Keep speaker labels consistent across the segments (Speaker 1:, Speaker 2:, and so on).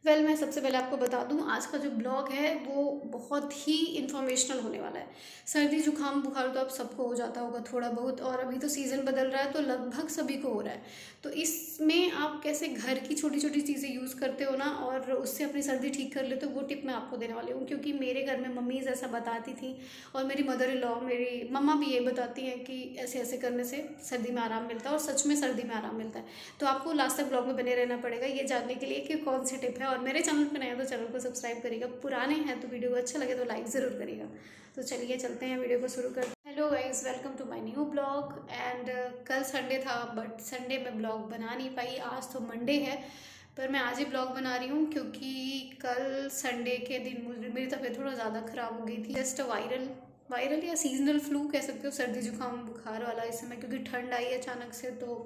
Speaker 1: मैं सबसे पहले आपको बता दूं, आज का जो ब्लॉग है वो बहुत ही इन्फॉर्मेशनल होने वाला है। सर्दी जुकाम बुखार तो आप सबको हो जाता होगा थोड़ा बहुत, और अभी तो सीज़न बदल रहा है तो लगभग सभी को हो रहा है। तो इसमें आप कैसे घर की छोटी छोटी चीज़ें यूज़ करते हो ना, और उससे अपनी सर्दी ठीक कर लेते हो, वो टिप मैं आपको देने वाली हूँ। क्योंकि मेरे घर में मम्मी ऐसा बताती थी, और मेरी मदर इन लॉ, मेरी मम्मा भी ये बताती हैं कि ऐसे ऐसे करने से सर्दी में आराम मिलता है, और सच में सर्दी में आराम मिलता है। तो आपको लास्ट तक ब्लॉग में बने रहना पड़ेगा ये जानने के लिए कि कौन सी टिप है। और मेरे चैनल पर नया तो चैनल को सब्सक्राइब करिएगा, पुराने हैं तो वीडियो को अच्छा लगे तो लाइक ज़रूर करिएगा। तो चलिए चलते हैं, वीडियो को शुरू करते हैं। Hello guys, welcome to my new blog. And कल संडे था, बट संडे में ब्लॉग बना नहीं पाई। आज तो मंडे है, पर मैं आज ही ब्लॉग बना रही हूँ क्योंकि कल संडे के दिन मेरी तबीयत थोड़ा ज़्यादा ख़राब हो गई थी। जस्ट वायरल या सीजनल फ्लू कह सकते हो, सर्दी जुकाम बुखार वाला इस समय, क्योंकि ठंड आई अचानक से तो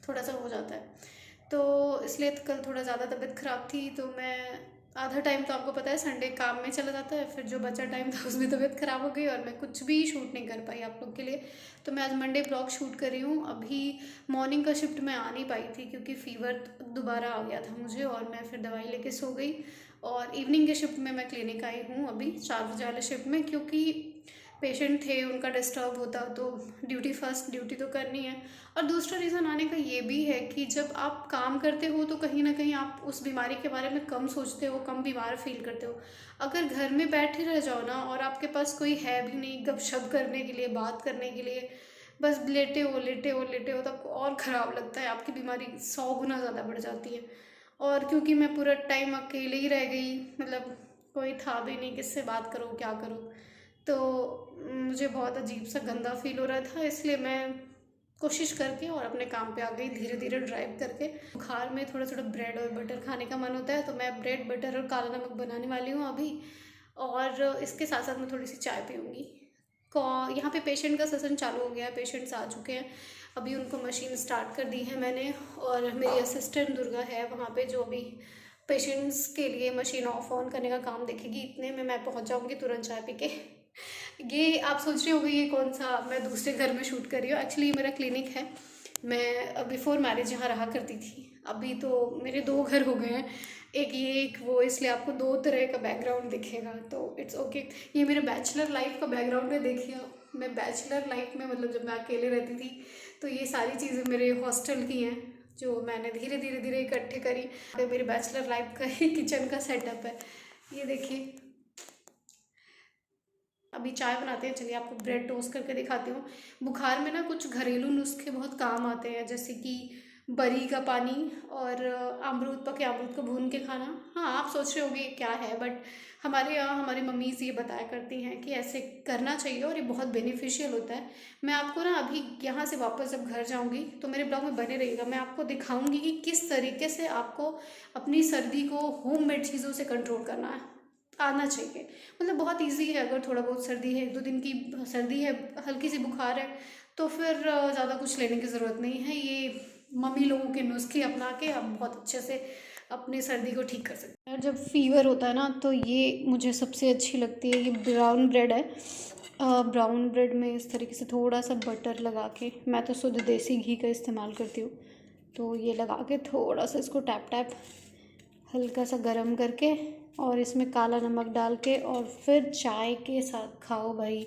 Speaker 1: थोड़ा सा हो जाता है। तो इसलिए कल थोड़ा ज़्यादा तबीयत ख़राब थी, तो मैं आधा टाइम तो आपको पता है संडे काम में चला जाता है, फिर जो बचा टाइम था उसमें तबीयत ख़राब हो गई और मैं कुछ भी शूट नहीं कर पाई आप लोग के लिए। तो मैं आज मंडे ब्लॉग शूट कर रही हूँ। अभी मॉर्निंग का शिफ्ट में आ नहीं पाई थी क्योंकि फ़ीवर दोबारा आ गया था मुझे, और मैं फिर दवाई लेके सो गई। और इवनिंग के शिफ्ट में मैं क्लिनिक आई हूँ अभी 4 बजे वाले शिफ्ट में, क्योंकि पेशेंट थे, उनका डिस्टर्ब होता तो ड्यूटी फर्स्ट, ड्यूटी तो करनी है। और दूसरा रीज़न आने का ये भी है कि जब आप काम करते हो तो कहीं ना कहीं आप उस बीमारी के बारे में कम सोचते हो, कम बीमार फील करते हो। अगर घर में बैठे रह जाओ ना, और आपके पास कोई है भी नहीं गपशप करने के लिए, बात करने के लिए, बस लेटे हो लेटे हो लेटे हो, तो आपको और ख़राब लगता है, आपकी बीमारी 100 गुना ज़्यादा बढ़ जाती है। और क्योंकि मैं पूरा टाइम अकेले ही रह गई, मतलब कोई था भी नहीं, किससे बात करो क्या करो, तो मुझे बहुत अजीब सा गंदा फील हो रहा था। इसलिए मैं कोशिश करके और अपने काम पे आ गई धीरे धीरे ड्राइव करके। बुखार में थोड़ा थोड़ा ब्रेड और बटर खाने का मन होता है, तो मैं ब्रेड बटर और काला नमक बनाने वाली हूँ अभी। और इसके साथ साथ मैं थोड़ी सी चाय पीऊँगी। यहाँ पे पेशेंट का सेशन चालू हो गया है, पेशेंट्स आ चुके हैं। अभी उनको मशीन स्टार्ट कर दी है मैंने, और मेरी असिस्टेंट दुर्गा है वहाँ पे जो अभी पेशेंट्स के लिए मशीन ऑफ ऑन करने का काम देखेगी। इतने में मैं पहुँच जाऊँगी तुरंत चाय पी के। ये आप सोच रहे होंगे ये कौन सा मैं दूसरे घर में शूट कर रही हूँ, एक्चुअली मेरा क्लिनिक है। मैं बिफोर मैरिज यहाँ रहा करती थी, अभी तो मेरे 2 घर हो गए हैं, एक ये एक वो, इसलिए आपको 2 तरह का बैकग्राउंड दिखेगा, तो इट्स ओके। ये मेरे बैचलर लाइफ का बैकग्राउंड है, देखिए। मैं बैचलर लाइफ में, मतलब जब मैं अकेले रहती थी, तो ये सारी चीज़ें मेरे हॉस्टल की हैं जो मैंने धीरे धीरे धीरे इकट्ठे करी। तो मेरे बैचलर लाइफ का ही किचन का सेटअप है, ये देखिए। अभी चाय बनाते हैं, चलिए आपको ब्रेड टोस्ट करके दिखाती हूँ। बुखार में ना कुछ घरेलू नुस्खे बहुत काम आते हैं, जैसे कि बरी का पानी, और अमरूद, पके अमरूद को भून के खाना। हाँ, आप सोच रहे होंगे ये क्या है, बट हमारे यहाँ हमारी मम्मीज़ ये बताया करती हैं कि ऐसे करना चाहिए और ये बहुत बेनिफिशियल होता है। मैं आपको ना अभी यहाँ से वापस जब घर जाऊँगी तो मेरे ब्लॉग में बने रहिएगा, मैं आपको दिखाऊँगी कि किस तरीके से आपको अपनी सर्दी को होममेड चीज़ों से कंट्रोल करना है, आना चाहिए। मतलब बहुत इजी है, अगर थोड़ा बहुत सर्दी है, 1-2 दिन की सर्दी है, हल्की सी बुखार है, तो फिर ज़्यादा कुछ लेने की ज़रूरत नहीं है। ये मम्मी लोगों के नुस्खे अपना के आप बहुत अच्छे से अपनी सर्दी को ठीक कर सकते हैं। जब फीवर होता है ना, तो ये मुझे सबसे अच्छी लगती है, ये ब्राउन ब्रेड है। ब्राउन ब्रेड में इस तरीके से थोड़ा सा बटर लगा के, मैं तो शुद्ध देसी घी का इस्तेमाल करती हूँ, तो ये लगा के थोड़ा सा इसको टैप टैप हल्का सा गरम करके, और इसमें काला नमक डाल के, और फिर चाय के साथ खाओ भाई,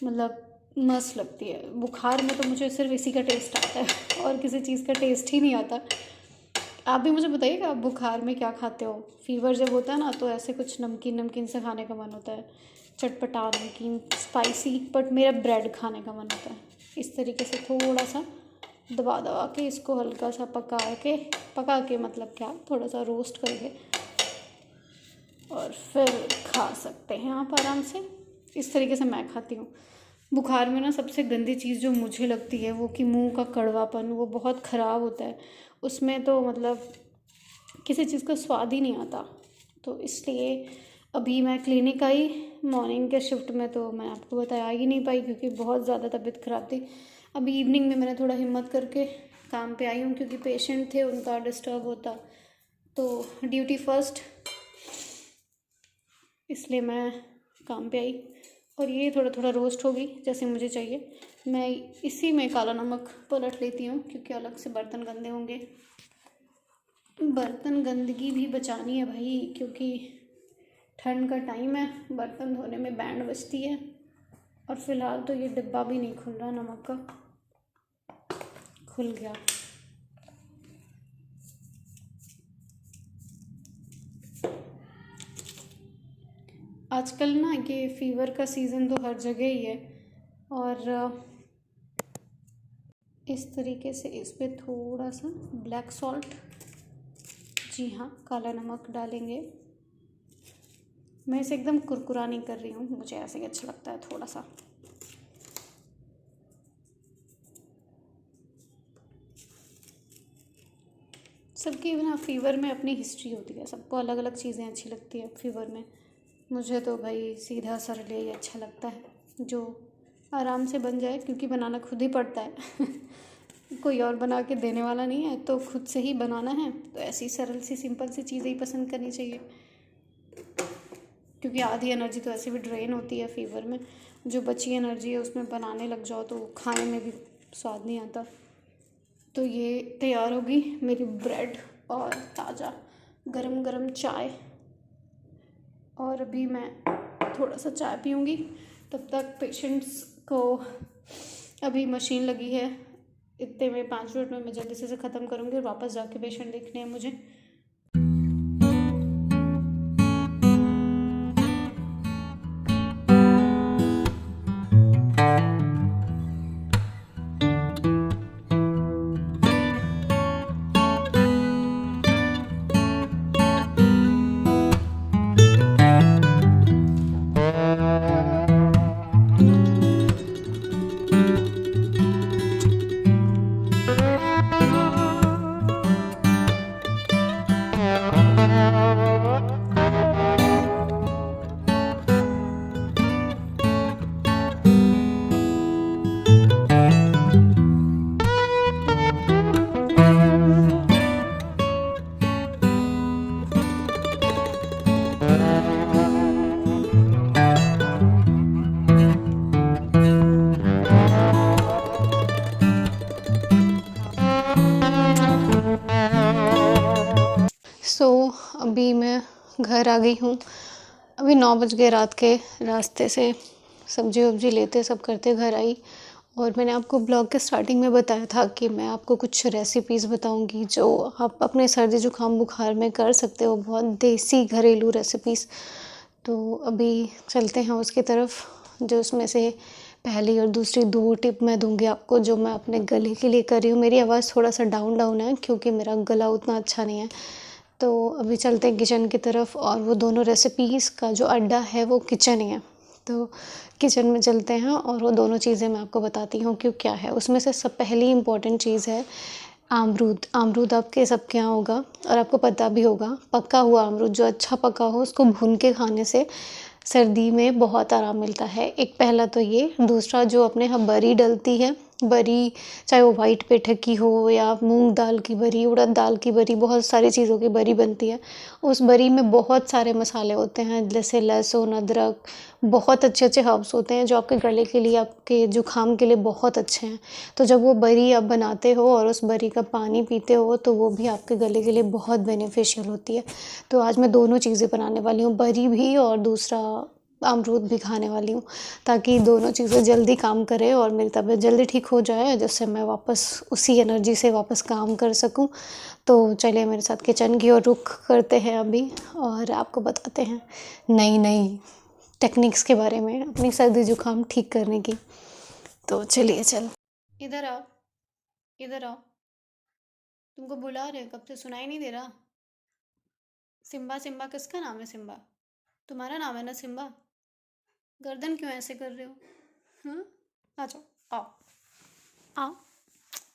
Speaker 1: मतलब मस्त लगती है। बुखार में तो मुझे सिर्फ इसी का टेस्ट आता है और किसी चीज़ का टेस्ट ही नहीं आता। आप भी मुझे बताइएगा, आप बुखार में क्या खाते हो? फीवर जब होता है ना, तो ऐसे कुछ नमकीन नमकीन से खाने का मन होता है, चटपटा नमकीन स्पाइसी, बट मेरा ब्रेड खाने का मन होता है। इस तरीके से थोड़ा सा दबा दबा के इसको हल्का सा पका के मतलब क्या, थोड़ा सा रोस्ट करके, और फिर खा सकते हैं आप आराम से। इस तरीके से मैं खाती हूँ। बुखार में ना सबसे गंदी चीज़ जो मुझे लगती है वो कि मुंह का कड़वापन, वो बहुत ख़राब होता है। उसमें तो मतलब किसी चीज़ का स्वाद ही नहीं आता। तो इसलिए अभी मैं क्लिनिक आई मॉर्निंग के शिफ्ट में, तो मैं आपको बताया ही नहीं पाई क्योंकि बहुत ज़्यादा तबीयत ख़राब थी। अभी इवनिंग में मैंने थोड़ा हिम्मत करके काम पे आई हूँ, क्योंकि पेशेंट थे, उनका डिस्टर्ब होता, तो ड्यूटी फर्स्ट, इसलिए मैं काम पे आई। और ये थोड़ा थोड़ा रोस्ट होगी जैसे मुझे चाहिए। मैं इसी में काला नमक पलट लेती हूँ क्योंकि अलग से बर्तन गंदे होंगे। बर्तन गंदगी भी बचानी है भाई, क्योंकि ठंड का टाइम है, बर्तन धोने में बैंड बजती है। और फिलहाल तो ये डिब्बा भी नहीं खुल रहा नमक का। खुल गया। आजकल ना ये फीवर का सीज़न तो हर जगह ही है। और इस तरीके से इस पर थोड़ा सा ब्लैक सॉल्ट, जी हाँ काला नमक डालेंगे। मैं इसे एकदम कुरकुरा नहीं कर रही हूँ, मुझे ऐसे ही अच्छा लगता है थोड़ा सा। सबकी ना फीवर में अपनी हिस्ट्री होती है, सबको अलग अलग चीज़ें अच्छी लगती है फीवर में। मुझे तो भाई सीधा सरल ही अच्छा लगता है, जो आराम से बन जाए, क्योंकि बनाना खुद ही पड़ता है। कोई और बना के देने वाला नहीं है, तो खुद से ही बनाना है, तो ऐसी सरल सी सिंपल सी चीज़ें ही पसंद करनी चाहिए। क्योंकि आधी एनर्जी तो ऐसे भी ड्रेन होती है फीवर में, जो बची एनर्जी है उसमें बनाने लग जाओ तो खाने में भी स्वाद नहीं आता। तो ये तैयार होगी मेरी ब्रेड और ताज़ा गरम गरम चाय। और अभी मैं थोड़ा सा चाय पीऊँगी, तब तक पेशेंट्स को, अभी मशीन लगी है, इतने में 5 मिनट में मैं जल्दी से ख़त्म करूँगी और वापस जाके पेशेंट देखने हैं मुझे। अभी मैं घर आ गई हूँ। अभी 9 बज गए रात के। रास्ते से सब्जी वब्जी लेते सब करते घर आई। और मैंने आपको ब्लॉग के स्टार्टिंग में बताया था कि मैं आपको कुछ रेसिपीज़ बताऊंगी जो आप अपने सर्दी जुकाम बुखार में कर सकते हो, बहुत देसी घरेलू रेसिपीज़। तो अभी चलते हैं उसकी तरफ, जो उसमें से पहली और दूसरी 2 टिप मैं दूंगी आपको, जो मैं अपने गले के लिए कर रही हूँ। मेरी आवाज़ थोड़ा सा डाउन है, क्योंकि मेरा गला उतना अच्छा नहीं है। तो अभी चलते हैं किचन की तरफ, और वो दोनों रेसिपीज़ का जो अड्डा है वो किचन ही है। तो किचन में चलते हैं और वो दोनों चीज़ें मैं आपको बताती हूँ क्यों क्या है। उसमें से सब पहली इम्पॉर्टेंट चीज़ है अमरूद। अमरूद आपके सबके यहाँ होगा और आपको पता भी होगा, पका हुआ अमरूद जो अच्छा पका हो उसको भून के खाने से सर्दी में बहुत आराम मिलता है। एक पहला तो ये, दूसरा जो अपने यहाँ बरी डलती है, बरी चाहे वो वाइट पेठे की हो या मूंग दाल की बरी, उड़द दाल की बरी, बहुत सारी चीज़ों की बरी बनती है। उस बरी में बहुत सारे मसाले होते हैं, जैसे लहसुन, अदरक, बहुत अच्छे अच्छे हर्ब्स होते हैं जो आपके गले के लिए, आपके जुकाम के लिए बहुत अच्छे हैं। तो जब वो बरी आप बनाते हो और उस बरी का पानी पीते हो तो वो भी आपके गले के लिए बहुत बेनिफिशियल होती है। तो आज मैं दोनों चीज़ें बनाने वाली हूँ, बरी भी और दूसरा अमरूद भी खाने वाली हूँ, ताकि दोनों चीज़ें जल्दी काम करें और मेरी तबीयत जल्दी ठीक हो जाए, जिससे मैं वापस उसी एनर्जी से वापस काम कर सकूँ। तो चलिए मेरे साथ किचन की ओर रुख करते हैं अभी, और आपको बताते हैं नई नई टेक्निक्स के बारे में अपनी सर्दी जुकाम ठीक करने की। तो चलिए इधर आओ, इधर आओ। तुमको बुला रहे, कब से सुनाई नहीं दे रहा? सिम्बा, सिम्बा किसका नाम है? सिम्बा तुम्हारा नाम है ना? सिम्बा, गर्दन क्यों ऐसे कर रहे हो? हाँ, आ जाओ, आओ आओ,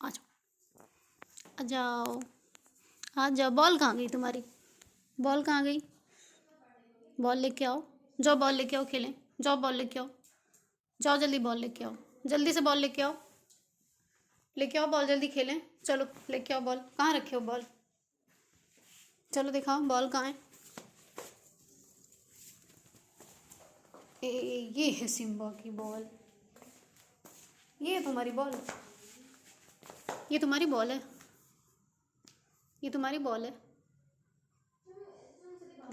Speaker 1: आ जाओ, आ जाओ, आ जाओ। बॉल कहाँ गई तुम्हारी? बॉल कहाँ गई? बॉल लेके आओ, जाओ बॉल लेके आओ, खेलें। जाओ बॉल लेके आओ, जाओ जल्दी बॉल लेके आओ, जल्दी से बॉल लेके आओ, लेके आओ बॉल, जल्दी खेलें। चलो लेके आओ बॉल। कहाँ रखे हो बॉल? चलो दिखाओ बॉल कहाँ है। ये है सिम्बा की बॉल, ये है तुम्हारी बॉल, ये तुम्हारी बॉल है, ये तुम्हारी बॉल है।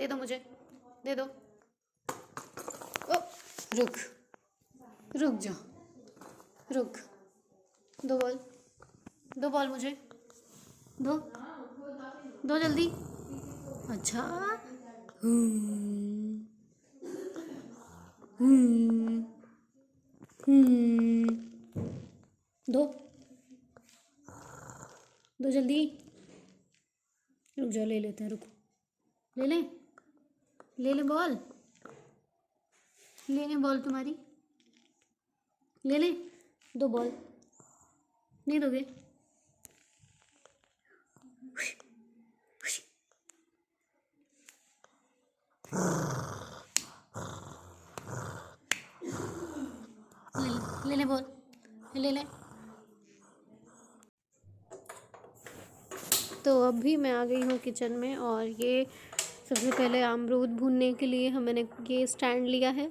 Speaker 1: दे दो मुझे, दे दो। ओ, रुक, रुक जा, रुक। दो बॉल मुझे, दो, दो जल्दी। अच्छा। हम्म, हम्म, हम्म। दो, दो जल्दी। रुक जाओ, ले लेते हैं, रुको। ले लें, ले ले बॉल, ले लें बॉल तुम्हारी, ले लें। दो बॉल नहीं दोगे? ले ले बॉल, ले ले। तो अभी मैं आ गई हूँ किचन में, और ये सबसे पहले अमरूद भूनने के लिए मैंने ये स्टैंड लिया है।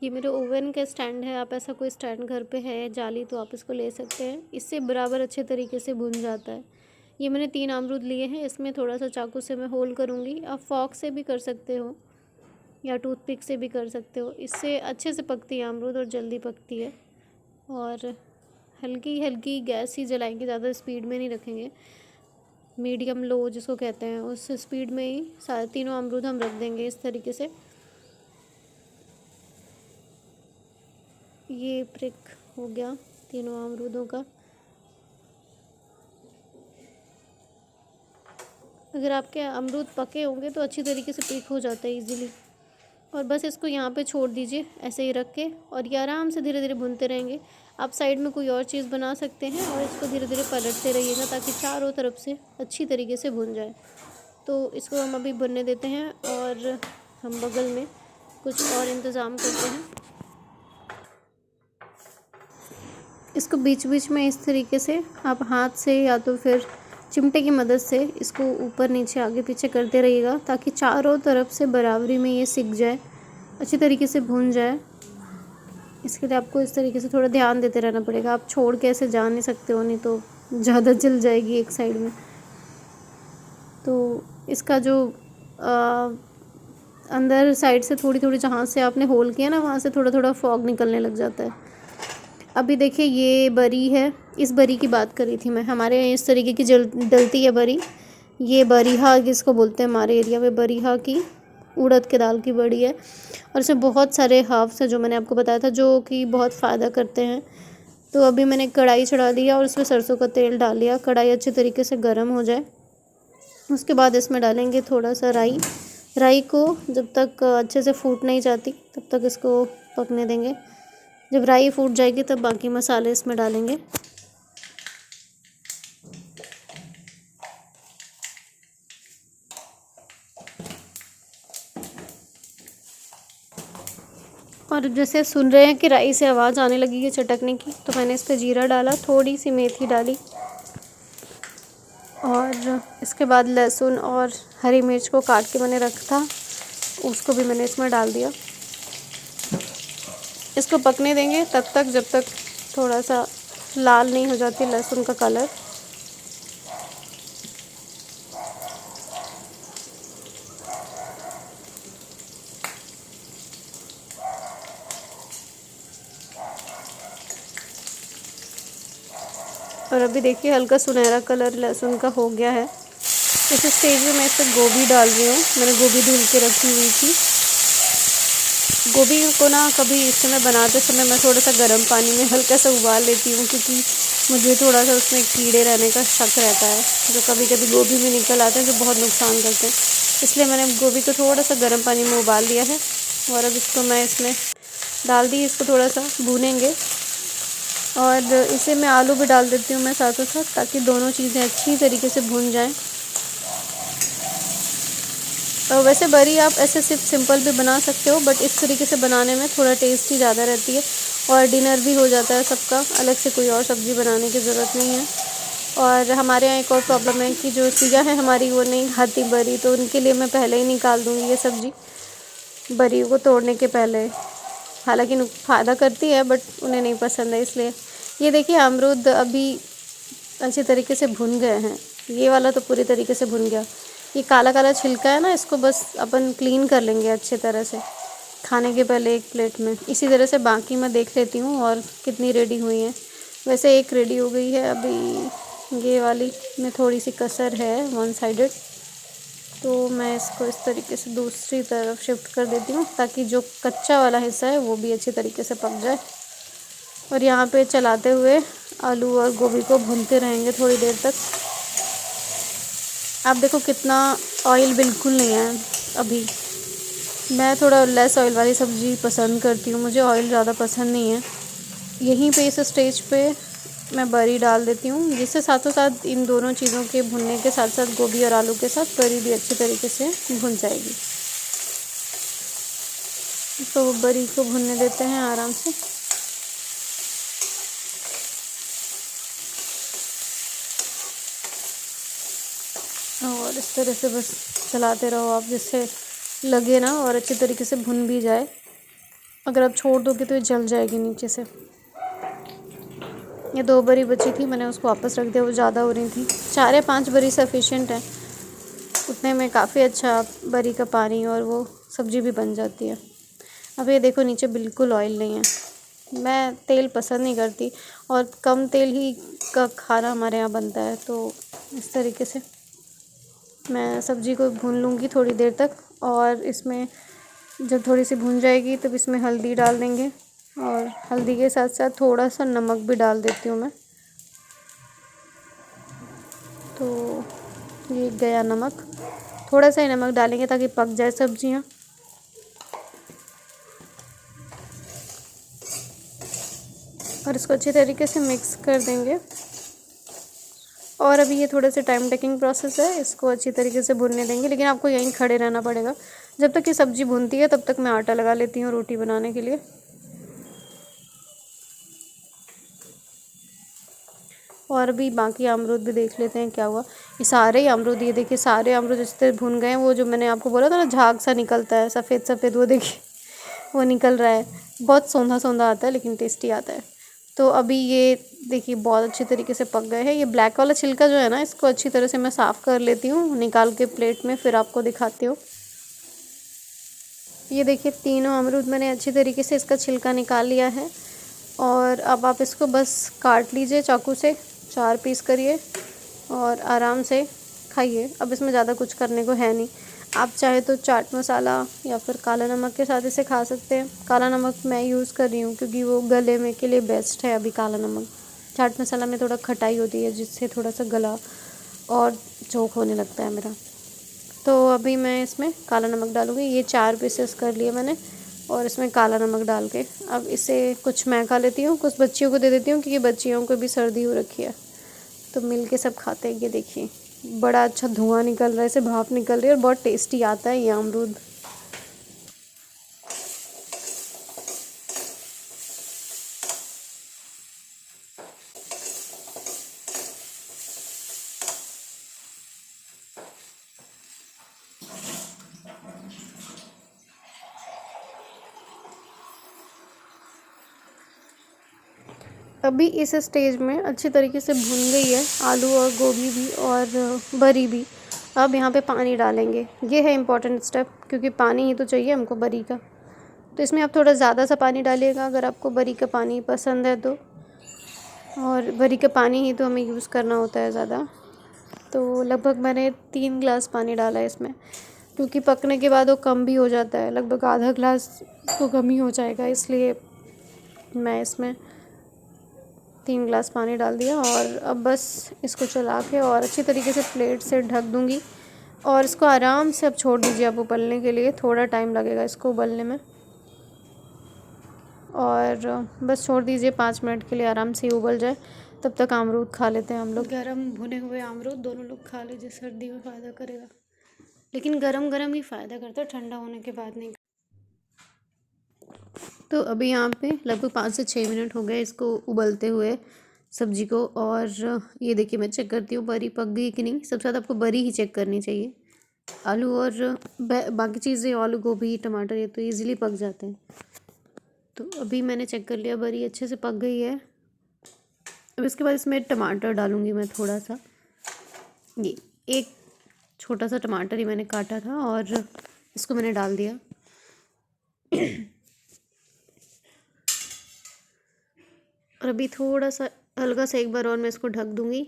Speaker 1: ये मेरे ओवन का स्टैंड है। आप ऐसा कोई स्टैंड घर पे है जाली तो आप इसको ले सकते हैं, इससे बराबर अच्छे तरीके से भून जाता है। ये मैंने 3 अमरूद लिए हैं, इसमें थोड़ा सा चाकू से मैं होल करूँगी। आप फॉक से भी कर सकते हो या टूथपिक से भी कर सकते हो, इससे अच्छे से पकती है अमरूद और जल्दी पकती है। और हल्की हल्की गैस ही जलाएंगे, ज़्यादा स्पीड में नहीं रखेंगे, मीडियम लो जिसको कहते हैं उस स्पीड में ही सारे तीनों अमरूद हम रख देंगे इस तरीके से। ये प्रिक हो गया तीनों अमरूदों का। अगर आपके अमरूद पके होंगे तो अच्छी तरीके से पिक हो जाता है इजीली। और बस इसको यहाँ पे छोड़ दीजिए ऐसे ही रख के, और ये आराम से धीरे धीरे भूनते रहेंगे। आप साइड में कोई और चीज़ बना सकते हैं और इसको धीरे धीरे पलटते रहिएगा ताकि चारों तरफ से अच्छी तरीके से भुन जाए। तो इसको हम अभी भुनने देते हैं और हम बगल में कुछ और इंतज़ाम करते हैं। इसको बीच बीच में इस तरीके से आप हाथ से या तो फिर चिमटे की मदद से इसको ऊपर नीचे आगे पीछे करते रहिएगा ताकि चारों तरफ से बराबरी में ये सिक जाए, अच्छी तरीके से भून जाए। इसके लिए आपको इस तरीके से थोड़ा ध्यान देते रहना पड़ेगा। आप छोड़ के ऐसे जा नहीं सकते हो, नहीं तो ज़्यादा जल जाएगी एक साइड में। तो इसका जो अंदर साइड से थोड़ी थोड़ी जहाँ से आपने होल किया ना वहाँ से थोड़ा थोड़ा फॉग निकलने लग जाता है। अभी देखिए ये बरी है, इस बरी की बात करी थी मैं। हमारे यहाँ इस तरीके की डलती है बरी, ये बरीहा जिसको बोलते हैं हमारे एरिया में, बरीहा की उड़द के दाल की बड़ी है। और इसमें बहुत सारे हर्ब्स हैं जो मैंने आपको बताया था जो कि बहुत फ़ायदा करते हैं। तो अभी मैंने कढ़ाई चढ़ा दिया और उसमें सरसों का तेल डाल लिया। कढ़ाई अच्छे तरीके से गर्म हो जाए उसके बाद इसमें डालेंगे थोड़ा सा राई। राई को जब तक अच्छे से फूट नहीं जाती तब तक इसको पकने देंगे। जब राई फूट जाएगी तब बाकी मसाले इसमें डालेंगे। और जैसे सुन रहे हैं कि राई से आवाज़ आने लगी है चटकने की, तो मैंने इस पर जीरा डाला, थोड़ी सी मेथी डाली और इसके बाद लहसुन और हरी मिर्च को काट के मैंने रखा था उसको भी मैंने इसमें डाल दिया। इसको पकने देंगे तब तक जब तक थोड़ा सा लाल नहीं हो जाती लहसुन का कलर। और अभी देखिए हल्का सुनहरा कलर लहसुन का हो गया है। इस स्टेज में मैं इस पर गोभी डाल रही हूँ। मैंने गोभी धुल के रखी हुई थी। गोभी को ना कभी इस समय बनाते समय मैं थोड़ा सा गर्म पानी में हल्का सा उबाल लेती हूँ क्योंकि मुझे थोड़ा सा उसमें कीड़े रहने का शक रहता है जो कभी कभी गोभी में निकल आते हैं जो बहुत नुकसान करते हैं। इसलिए मैंने गोभी को थोड़ा सा गर्म पानी में उबाल लिया है और अब इसको मैं इसमें डाल दी। इसको थोड़ा सा भूनेंगे और इसे मैं आलू भी डाल देती हूँ मैं साथों साथ ताकि दोनों चीज़ें अच्छी तरीके से भून जाएं। और वैसे बरी आप ऐसे सिर्फ सिंपल भी बना सकते हो बट इस तरीके से बनाने में थोड़ा टेस्ट ही ज़्यादा रहती है और डिनर भी हो जाता है सबका, अलग से कोई और सब्ज़ी बनाने की ज़रूरत नहीं है। और हमारे यहाँ एक और प्रॉब्लम है कि जो सिया है हमारी वो नहीं खाती बरी, तो उनके लिए मैं पहले ही निकाल दूँगी ये सब्ज़ी बरी को तोड़ने के पहले। हालांकि फ़ायदा करती है बट उन्हें नहीं पसंद है इसलिए। ये देखिए अमरूद अभी अच्छे तरीके से भुन गए हैं, ये वाला तो पूरी तरीके से भुन गया। ये काला काला छिलका है ना, इसको बस अपन क्लीन कर लेंगे अच्छे तरह से खाने के पहले एक प्लेट में। इसी तरह से बाकी मैं देख लेती हूँ और कितनी रेडी हुई हैं। वैसे एक रेडी हो गई है, अभी ये वाली में थोड़ी सी कसर है वन साइडेड, तो मैं इसको इस तरीके से दूसरी तरफ शिफ्ट कर देती हूँ ताकि जो कच्चा वाला हिस्सा है वो भी अच्छी तरीके से पक जाए। और यहाँ पे चलाते हुए आलू और गोभी को भूनते रहेंगे थोड़ी देर तक। आप देखो कितना ऑयल बिल्कुल नहीं है अभी। मैं थोड़ा लेस ऑयल वाली सब्ज़ी पसंद करती हूँ, मुझे ऑयल ज़्यादा पसंद नहीं है। यहीं पे इस स्टेज पे मैं बरी डाल देती हूँ, जिससे साथों साथ इन दोनों चीज़ों के भुनने के साथ साथ गोभी और आलू के साथ बरी भी अच्छी तरीके से भुन जाएगी। तो बरी को भुनने देते हैं आराम से। और इस तरह से बस चलाते रहो आप, जिससे लगे ना और अच्छी तरीके से भुन भी जाए। अगर आप छोड़ दोगे तो ये जल जाएगी नीचे से। ये 2 बरी बची थी, मैंने उसको वापस रख दिया, वो ज़्यादा हो रही थी। 4 या 5 बरी सफिशेंट है, उतने में काफ़ी अच्छा बरी का पानी और वो सब्ज़ी भी बन जाती है। अब ये देखो नीचे बिल्कुल ऑयल नहीं है। मैं तेल पसंद नहीं करती और कम तेल ही का खाना हमारे यहाँ बनता है, तो इस तरीके से मैं सब्ज़ी को भून लूँगी थोड़ी देर तक। और इसमें जब थोड़ी सी भून जाएगी तब इसमें हल्दी डाल देंगे और हल्दी के साथ साथ थोड़ा सा नमक भी डाल देती हूँ मैं। तो ये गया नमक, थोड़ा सा ही नमक डालेंगे ताकि पक जाए सब्जियाँ। और इसको अच्छी तरीके से मिक्स कर देंगे। और अभी ये थोड़ा सा टाइम टेकिंग प्रोसेस है, इसको अच्छी तरीके से भुनने देंगे, लेकिन आपको यहीं खड़े रहना पड़ेगा जब तक ये सब्ज़ी भुनती है। तब तक मैं आटा लगा लेती हूँ रोटी बनाने के लिए। और अभी बाकी अमरूद भी देख लेते हैं क्या हुआ। ये सारे ही अमरूद, ये देखिए सारे अमरूद जिस तरह भुन गए हैं। वो जो मैंने आपको बोला था ना झाग सा निकलता है सफ़ेद सफ़ेद, वो देखिए वो निकल रहा है। बहुत सौंधा सौंधा आता है लेकिन टेस्टी आता है। तो अभी ये देखिए बहुत अच्छी तरीके से पक गए हैं। ये ब्लैक वाला छिलका जो है ना, इसको अच्छी तरह से मैं साफ़ कर लेती हूँ निकाल के प्लेट में, फिर आपको दिखाती हूँ। ये देखिए तीनों अमरूद मैंने अच्छी तरीके से इसका छिलका निकाल लिया है। और अब आप इसको बस काट लीजिए चाकू से, 4 पीस करिए और आराम से खाइए। अब इसमें ज़्यादा कुछ करने को है नहीं। आप चाहे तो चाट मसाला या फिर काला नमक के साथ इसे खा सकते हैं। काला नमक मैं यूज़ कर रही हूँ क्योंकि वो गले में के लिए बेस्ट है अभी काला नमक। चाट मसाला में थोड़ा खटाई होती है जिससे थोड़ा सा गला और चोक होने लगता है मेरा। तो अभी मैं इसमें काला नमक डालूँगी। ये 4 पीसेस कर लिए मैंने और इसमें काला नमक डाल के अब इसे कुछ मैं खा लेती हूँ, कुछ बच्चियों को दे देती हूँ क्योंकि बच्चियों को भी सर्दी हो रखी है। तो मिल के सब खाते हैं। ये देखिए बड़ा अच्छा धुआं निकल रहा है, इसे भाप निकल रही है और बहुत टेस्टी आता है ये अमरूद। अभी इस स्टेज में अच्छी तरीके से भुन गई है आलू और गोभी भी और बरी भी। अब यहाँ पे पानी डालेंगे, ये है इम्पॉर्टेंट स्टेप क्योंकि पानी ही तो चाहिए हमको बरी का। तो इसमें आप थोड़ा ज़्यादा सा पानी डालिएगा अगर आपको बरी का पानी पसंद है तो। और बरी का पानी ही तो हमें यूज़ करना होता है ज़्यादा। तो लगभग मैंने 3 ग्लास पानी डाला है इसमें, क्योंकि पकने के बाद वो कम भी हो जाता है, लगभग आधा ग्लास तो कम ही हो जाएगा, इसलिए मैं इसमें 3 ग्लास पानी डाल दिया। और अब बस इसको चला के और अच्छी तरीके से प्लेट से ढक दूँगी और इसको आराम से अब छोड़ दीजिए आप उबलने के लिए। थोड़ा टाइम लगेगा इसको उबलने में और बस छोड़ दीजिए 5 मिनट के लिए आराम से उबल जाए। तब तक अमरूद खा लेते हैं हम लोग। गरम भुने हुए अमरूद दोनों लोग खा लीजिए, सर्दी में फ़ायदा करेगा, लेकिन गरम गरम ही फ़ायदा करता है, ठंडा होने के बाद नहीं। तो अभी यहाँ पे लगभग 5 से 6 मिनट हो गए इसको उबलते हुए सब्जी को। और ये देखिए मैं चेक करती हूँ बरी पक गई कि नहीं। सबसे ज़्यादा आपको बरी ही चेक करनी चाहिए। आलू और बाकी चीज़ें आलू गोभी टमाटर ये तो ईज़िली पक जाते हैं। तो अभी मैंने चेक कर लिया बरी अच्छे से पक गई है। अब इसके बाद इसमें टमाटर डालूँगी मैं थोड़ा सा, ये 1 छोटा सा टमाटर ही मैंने काटा था और इसको मैंने डाल दिया। और अभी थोड़ा सा हल्का सा एक बार और मैं इसको ढक दूँगी।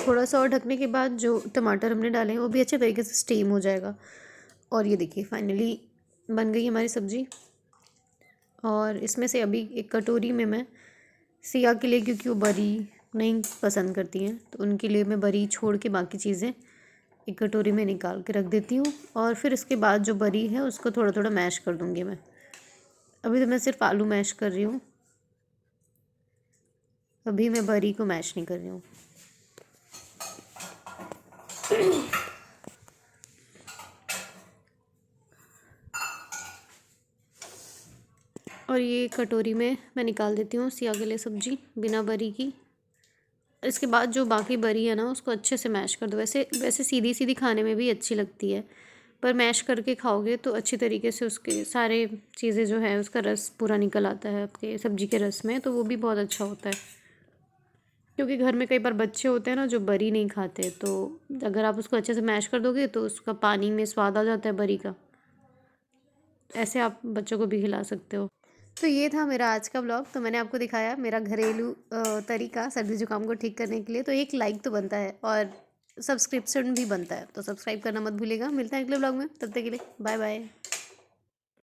Speaker 1: थोड़ा सा और ढकने के बाद जो टमाटर हमने डाले हैं वो भी अच्छे तरीके से स्टीम हो जाएगा। और ये देखिए फाइनली बन गई हमारी सब्ज़ी। और इसमें से अभी एक कटोरी में मैं सिया के लिए, क्योंकि वो बरी नहीं पसंद करती हैं, तो उनके लिए मैं बरी छोड़ के बाकी चीज़ें एक कटोरी में निकाल के रख देती हूँ। और फिर इसके बाद जो बरी है उसको थोड़ा थोड़ा मैश कर दूँगी मैं। अभी तो मैं सिर्फ आलू मैश कर रही हूँ, अभी मैं बरी को मैश नहीं कर रही हूँ। और ये कटोरी में मैं निकाल देती हूँ सिया के लिए सब्ज़ी बिना बरी की। इसके बाद जो बाकी बरी है ना उसको अच्छे से मैश कर दो। वैसे वैसे सीधी सीधी खाने में भी अच्छी लगती है, पर मैश करके खाओगे तो अच्छी तरीके से उसके सारे चीज़ें जो है उसका रस पूरा निकल आता है आपके सब्ज़ी के रस में, तो वो भी बहुत अच्छा होता है। क्योंकि घर में कई बार बच्चे होते हैं ना जो बरी नहीं खाते, तो अगर आप उसको अच्छे से मैश कर दोगे तो उसका पानी में स्वाद आ जाता है बरी का। ऐसे आप बच्चों को भी खिला सकते हो। तो ये था मेरा आज का ब्लॉग। तो मैंने आपको दिखाया मेरा घरेलू तरीका सर्दी जुकाम को ठीक करने के लिए। तो एक लाइक तो बनता है और सब्सक्रिप्शन भी बनता है, तो सब्सक्राइब करना मत भूलिएगा। मिलता है अगले ब्लॉग में, तब तक के लिए बाय बाय।